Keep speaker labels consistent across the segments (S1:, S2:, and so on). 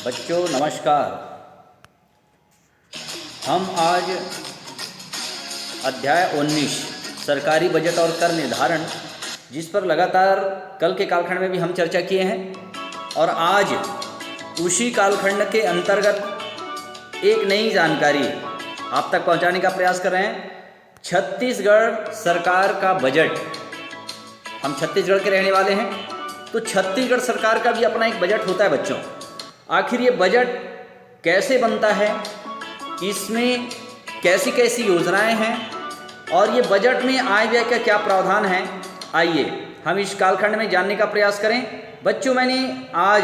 S1: बच्चों नमस्कार। हम आज अध्याय 19 सरकारी बजट और कर निर्धारण, जिस पर लगातार कल के कालखंड में भी हम चर्चा किए हैं, और आज उसी कालखंड के अंतर्गत एक नई जानकारी आप तक पहुंचाने का प्रयास कर रहे हैं। छत्तीसगढ़ सरकार का बजट, हम छत्तीसगढ़ के रहने वाले हैं, तो छत्तीसगढ़ सरकार का भी अपना एक बजट होता है बच्चों। आखिर ये बजट कैसे बनता है, इसमें कैसी कैसी योजनाएं हैं और ये बजट में आय व्यय का क्या प्रावधान है, आइए हम इस कालखंड में जानने का प्रयास करें। बच्चों, मैंने आज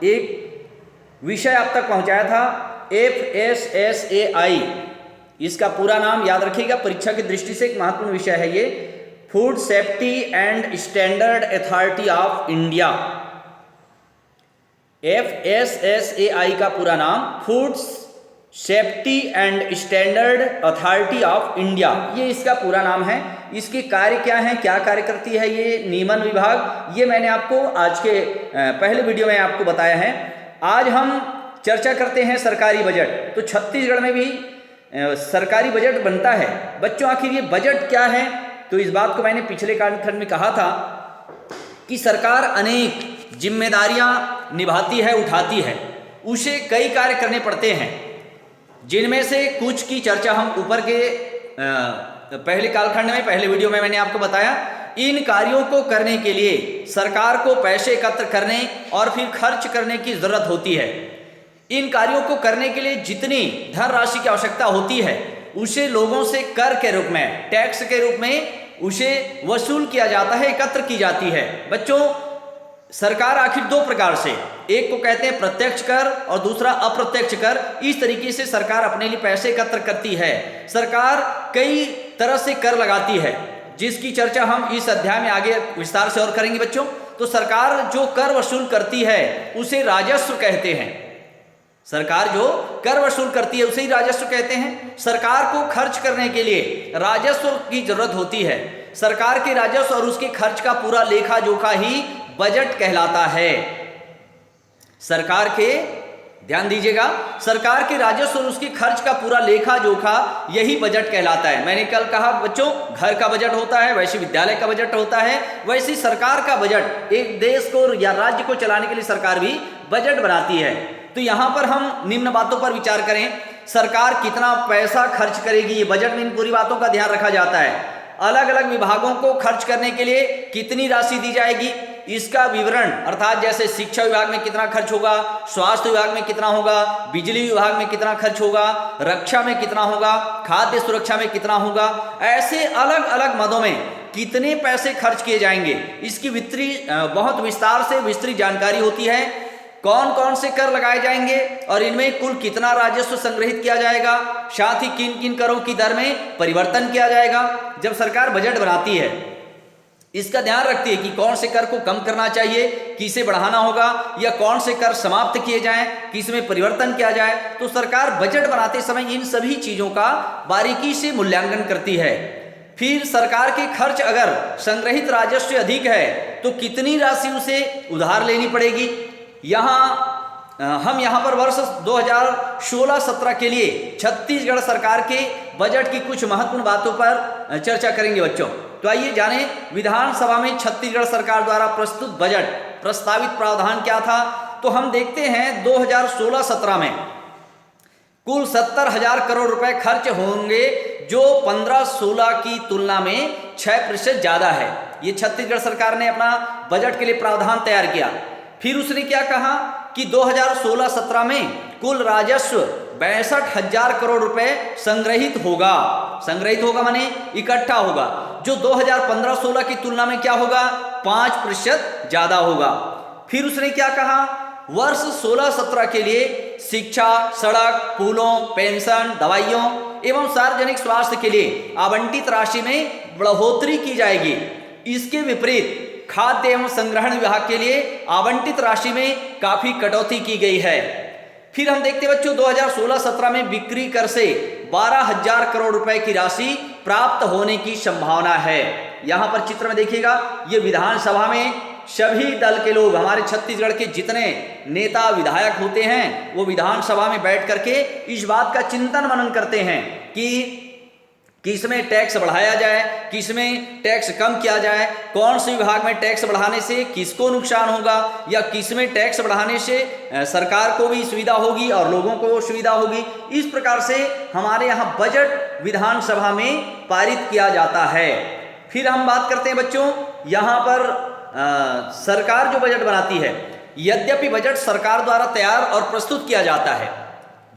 S1: एक विषय आप तक पहुंचाया था, FSSAI। इसका पूरा नाम याद रखिएगा, परीक्षा की दृष्टि से एक महत्वपूर्ण विषय है ये, food safety and standard authority of India. FSSAI का पूरा नाम food safety and standard authority of India, ये इसका पूरा नाम है। इसके कार्य क्या हैं, क्या कार्य करती है ये नियमन विभाग, ये मैंने आपको आज के पहले वीडियो में आपको बताया है। आज हम चर्चा करते हैं सरकारी बजट। तो छत्तीसगढ़ में भी सरकारी बजट बनता है बच्चों। आखिर ये बजट क्या है, तो इस बात को मैंने पिछले कालखंड में कहा था कि सरकार अनेक जिम्मेदारियां निभाती है, उठाती है, उसे कई कार्य करने पड़ते हैं, जिनमें से कुछ की चर्चा हम ऊपर के पहले कालखंड में, पहले वीडियो में मैंने आपको बताया। इन कार्यों को करने के लिए सरकार को पैसे एकत्र करने और फिर खर्च करने की जरूरत होती है। इन कार्यों को करने के लिए जितनी धनराशि की आवश्यकता होती है, उसे लोगों से कर के रूप में, टैक्स के रूप में उसे वसूल किया जाता है, एकत्र की जाती है। बच्चों, सरकार आखिर दो प्रकार से, एक को कहते हैं प्रत्यक्ष कर और दूसरा अप्रत्यक्ष कर। इस तरीके से सरकार अपने लिए पैसे एकत्र करती है। सरकार कई तरह से कर लगाती है, जिसकी चर्चा हम इस अध्याय में आगे विस्तार से और करेंगे बच्चों। तो सरकार जो कर वसूल करती है उसे राजस्व कहते हैं। सरकार जो कर वसूल करती है उसे ही राजस्व कहते हैं। सरकार को खर्च करने के लिए राजस्व की जरूरत होती है। सरकार के राजस्व और उसके खर्च का पूरा लेखा जोखा ही बजट कहलाता है। सरकार के, ध्यान दीजिएगा, सरकार के राजस्व और उसके खर्च का पूरा लेखा जोखा यही बजट कहलाता है। मैंने कल कहा बच्चों, घर का बजट होता है, वैसे विद्यालय का बजट होता है, वैसे सरकार का बजट, एक देश को या राज्य को चलाने के लिए सरकार भी बजट बनाती है। तो यहां पर हम निम्न बातों पर विचार करें। सरकार कितना पैसा खर्च करेगी, ये बजट में इन पूरी बातों का ध्यान रखा जाता है। अलग अलग विभागों को खर्च करने के लिए कितनी राशि दी जाएगी, इसका विवरण, अर्थात जैसे शिक्षा विभाग में कितना खर्च होगा, स्वास्थ्य विभाग में कितना होगा, बिजली विभाग में कितना खर्च होगा, रक्षा में कितना होगा, खाद्य सुरक्षा में कितना होगा, ऐसे अलग अलग मदों में कितने पैसे खर्च किए जाएंगे, इसकी बहुत विस्तार से विस्तृत जानकारी होती है। कौन कौन से कर लगाए जाएंगे और इनमें कुल कितना राजस्व संग्रहित किया जाएगा, साथ ही किन किन करों की दर में परिवर्तन किया जाएगा। जब सरकार बजट बनाती है, इसका ध्यान रखती है कि कौन से कर को कम करना चाहिए, किसे बढ़ाना होगा, या कौन से कर समाप्त किए जाएं, किस में परिवर्तन किया जाए। तो सरकार बजट बनाते समय इन सभी चीजों का बारीकी से मूल्यांकन करती है। फिर सरकार के खर्च अगर संग्रहित राजस्व से अधिक है तो कितनी राशि उसे उधार लेनी पड़ेगी। हम यहाँ पर वर्ष 2016-17 के लिए छत्तीसगढ़ सरकार के बजट की कुछ महत्वपूर्ण बातों पर चर्चा करेंगे बच्चों। तो आइए जानें, विधानसभा में छत्तीसगढ़ सरकार द्वारा प्रस्तुत बजट प्रस्तावित प्रावधान क्या था। तो हम देखते हैं 2016-17 में कुल 70,000 करोड़ रुपए खर्च होंगे, जो 15-16 की तुलना में 6% ज्यादा है। ये छत्तीसगढ़ सरकार ने अपना बजट के लिए प्रावधान तैयार किया। फिर उसने क्या कहा कि 2016-17 में कुल राजस्व 62,000 करोड़ रुपए संग्रहित होगा। संग्रहित होगा माने इकट्ठा होगा, जो 2015-16 की तुलना में क्या होगा, 5% ज्यादा होगा। फिर उसने क्या कहा, वर्ष 16-17 के लिए शिक्षा, सड़क, पुलों, पेंशन, दवाइयों एवं सार्वजनिक स्वास्थ्य के लिए आवंटित राशि में बढ़ोतरी की जाएगी। इसके विपरीत खाद्य एवं संग्रहण विभाग के लिए आवंटित राशि में काफी कटौती की गई है। फिर हम देखते बच्चों 2016-17 में बिक्री कर से 12,000 करोड़ रुपए की राशि प्राप्त होने की संभावना है। यहाँ पर चित्र में देखिएगा, ये विधानसभा में सभी दल के लोग, हमारे छत्तीसगढ़ के जितने नेता विधायक होते हैं वो विधानसभा में बैठ करके इस बात का चिंतन मनन करते हैं कि किसमें टैक्स बढ़ाया जाए, किसमें टैक्स कम किया जाए, कौन से विभाग में टैक्स बढ़ाने से किसको नुकसान होगा, या किसमें टैक्स बढ़ाने से सरकार को भी सुविधा होगी और लोगों को सुविधा होगी। इस प्रकार से हमारे यहाँ बजट विधानसभा में पारित किया जाता है। फिर हम बात करते हैं बच्चों, यहाँ पर सरकार जो बजट बनाती है, यद्यपि बजट सरकार द्वारा तैयार और प्रस्तुत किया जाता है,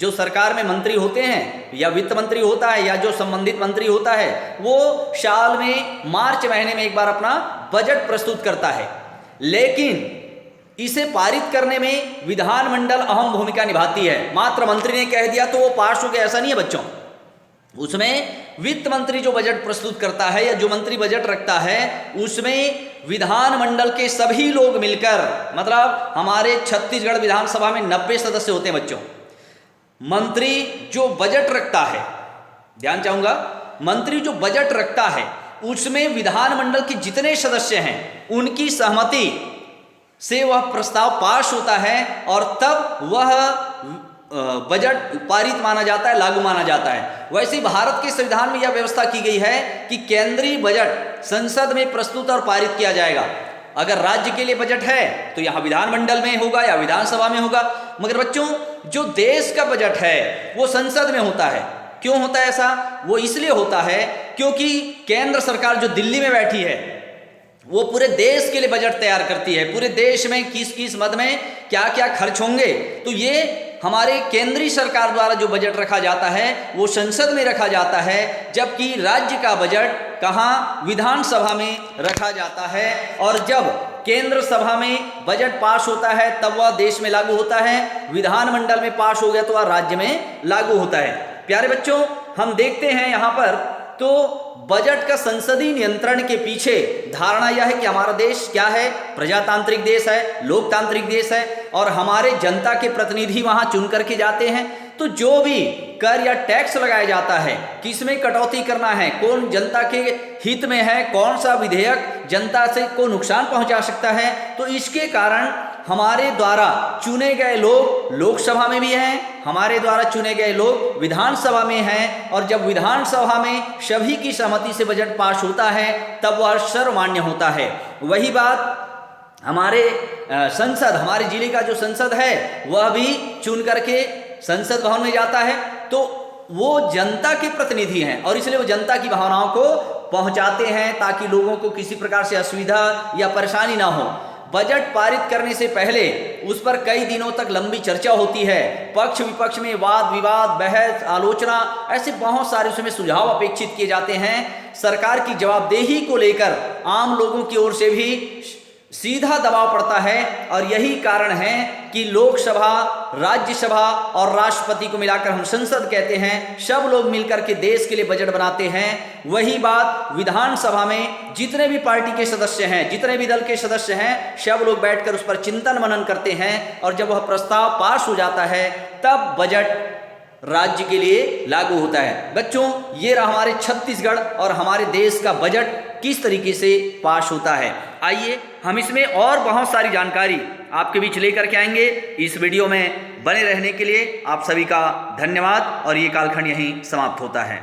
S1: जो सरकार में मंत्री होते हैं या वित्त मंत्री होता है या जो संबंधित मंत्री होता है वो साल में मार्च महीने में एक बार अपना बजट प्रस्तुत करता है, लेकिन इसे पारित करने में विधानमंडल अहम भूमिका निभाती है। मात्र मंत्री ने कह दिया तो वो पास हो गया, ऐसा नहीं है बच्चों। उसमें वित्त मंत्री जो बजट प्रस्तुत करता है या जो मंत्री बजट रखता है उसमें विधानमंडल के सभी लोग मिलकर, मतलब हमारे छत्तीसगढ़ विधानसभा में 90 सदस्य होते हैं बच्चों। मंत्री जो बजट रखता है, ध्यान चाहूंगा, मंत्री जो बजट रखता है उसमें विधानमंडल के जितने सदस्य हैं उनकी सहमति से वह प्रस्ताव पास होता है और तब वह बजट पारित माना जाता है, लागू माना जाता है। वैसे ही भारत के संविधान में यह व्यवस्था की गई है कि केंद्रीय बजट संसद में प्रस्तुत और पारित किया जाएगा। अगर राज्य के लिए बजट है तो यहाँ विधानमंडल में होगा या विधानसभा में होगा, मगर बच्चों जो देश का बजट है वो संसद में होता है। क्यों होता है ऐसा? वो इसलिए होता है क्योंकि केंद्र सरकार जो दिल्ली में बैठी है वो पूरे देश के लिए बजट तैयार करती है, पूरे देश में किस किस मद में क्या क्या खर्च होंगे, तो ये हमारे केंद्रीय सरकार द्वारा जो बजट रखा जाता है वो संसद में रखा जाता है, जबकि राज्य का बजट कहाँ? विधानसभा में रखा जाता है। और जब केंद्र सभा में बजट पास होता है तब वह देश में लागू होता है, विधानमंडल में पास हो गया तो वह राज्य में लागू होता है। प्यारे बच्चों, हम देखते हैं यहाँ पर तो बजट का संसदीय नियंत्रण के पीछे धारणा यह है कि हमारा देश क्या है? प्रजातांत्रिक देश है, लोकतांत्रिक देश है और हमारे जनता के प्रतिनिधि वहां चुन करके जाते हैं। तो जो भी कर या टैक्स लगाया जाता है किसमें कटौती करना है, कौन जनता के हित में है, कौन सा विधेयक जनता से को नुकसान पहुंचा सकता है, तो इसके कारण हमारे द्वारा चुने गए लोग लोकसभा में भी हैं, हमारे द्वारा चुने गए लोग विधानसभा में हैं, और जब विधानसभा में सभी की सहमति से बजट पास होता है तब वह सर्वमान्य होता है। वही बात हमारे संसद, हमारे जिले का जो संसद है वह भी चुन करके संसद भवन में जाता है, तो वो जनता के प्रतिनिधि हैं और इसलिए वो जनता की भावनाओं को पहुंचाते हैं ताकि लोगों को किसी प्रकार से असुविधा या परेशानी ना हो। बजट पारित करने से पहले उस पर कई दिनों तक लंबी चर्चा होती है, पक्ष विपक्ष में वाद विवाद, बहस, आलोचना, ऐसे बहुत सारे उसमें सुझाव अपेक्षित किए जाते हैं। सरकार की जवाबदेही को लेकर आम लोगों की ओर से भी सीधा दबाव पड़ता है और यही कारण है कि लोकसभा, राज्यसभा और राष्ट्रपति को मिलाकर हम संसद कहते हैं, सब लोग मिलकर के देश के लिए बजट बनाते हैं। वही बात विधानसभा में जितने भी पार्टी के सदस्य हैं, जितने भी दल के सदस्य हैं, सब लोग बैठकर उस पर चिंतन मनन करते हैं और जब वह प्रस्ताव पास हो जाता है तब बजट राज्य के लिए लागू होता है। बच्चों, ये रहा हमारे छत्तीसगढ़ और हमारे देश का बजट किस तरीके से पास होता है। आइए हम इसमें और बहुत सारी जानकारी आपके बीच लेकर के आएंगे। इस वीडियो में बने रहने के लिए आप सभी का धन्यवाद और ये कालखंड यहीं समाप्त होता है।